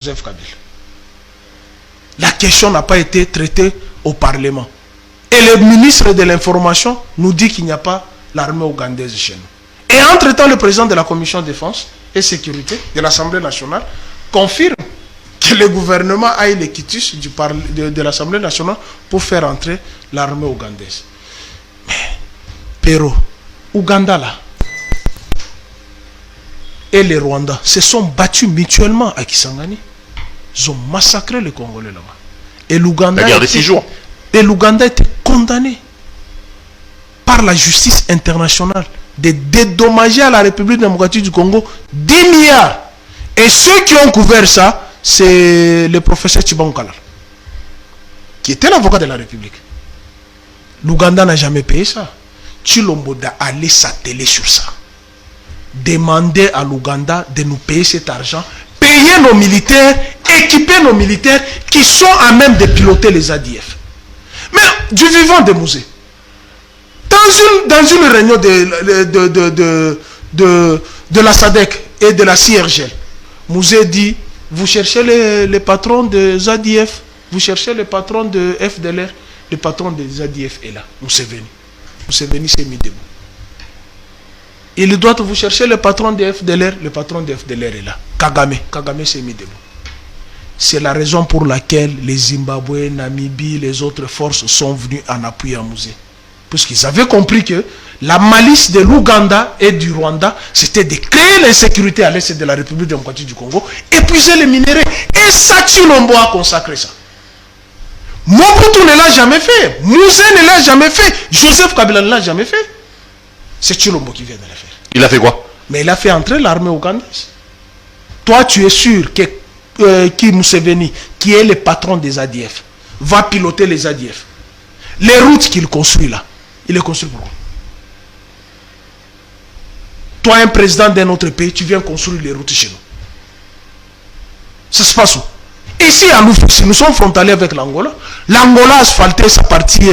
Joseph Kabila. La question n'a pas été traitée au Parlement. Et le ministre de l'Information nous dit qu'il n'y a pas l'armée ougandaise chez nous. Et entre-temps, le président de la Commission de Défense et Sécurité de l'Assemblée nationale confirme que le gouvernement a eu les quitus de l'Assemblée nationale pour faire entrer l'armée ougandaise. Mais, Pero, Ouganda là, et les Rwandais se sont battus mutuellement à Kisangani. Ils ont massacré les Congolais là-bas. Et l'Ouganda était condamné par la justice internationale de dédommager à la République démocratique du Congo 10 milliards. Et ceux qui ont couvert ça, c'est le professeur Tchibankoula, qui était l'avocat de la République. L'Ouganda n'a jamais payé ça. Tshilombo a allé s'atteler sur ça. Demander à l'Ouganda de nous payer cet argent, payer nos militaires, équiper nos militaires qui sont à même de piloter les ADF. Mais du vivant de Mouzé, dans une réunion de la SADC et de la CIRGL, Mouzé dit, vous cherchez les patrons des ADF, vous cherchez les patrons de FDLR, le patron des ADF est là, Museveni s'est mis debout. Il doit vous chercher le patron de FDLR, le patron de FDLR est là. Kagame s'est mis debout. C'est la raison pour laquelle les Zimbabwe, Namibie, les autres forces sont venues en appui à Mouzé. Puisqu'ils avaient compris que la malice de l'Ouganda et du Rwanda, c'était de créer l'insécurité à l'est de la République démocratique du Congo, épuiser les minéraux. Et ça, Tshilombo a consacré ça. Mobutu ne l'a jamais fait. Mouzé ne l'a jamais fait. Joseph Kabila ne l'a jamais fait. C'est Tshilombo qui vient de le faire. Il a fait quoi? Mais il a fait entrer l'armée ougandaise. Toi, tu es sûr que qui Museveni, qui est le patron des ADF, va piloter les ADF. Les routes qu'il construit là, il les construit pourquoi? Toi, un président d'un autre pays, tu viens construire les routes chez nous. Ça se passe où? Ici à Loufousi, nous sommes frontaliers avec l'Angola. L'Angola a asphalté sa partie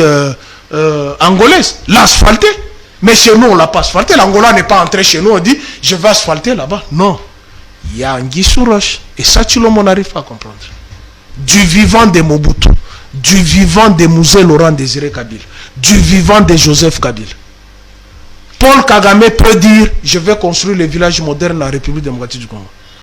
angolaise. L'a asphalté. Mais chez nous, on ne l'a pas asphalté. L'Angola n'est pas entré chez nous, on dit, je vais asphalter là-bas. Non. Il y a Anguille sous roche. Et ça, on n'arrive pas à comprendre. Du vivant de Mobutu, du vivant de Mouzé Laurent Désiré Kabila, du vivant de Joseph Kabila. Paul Kagame peut dire, je vais construire les villages modernes de la République démocratique du Congo.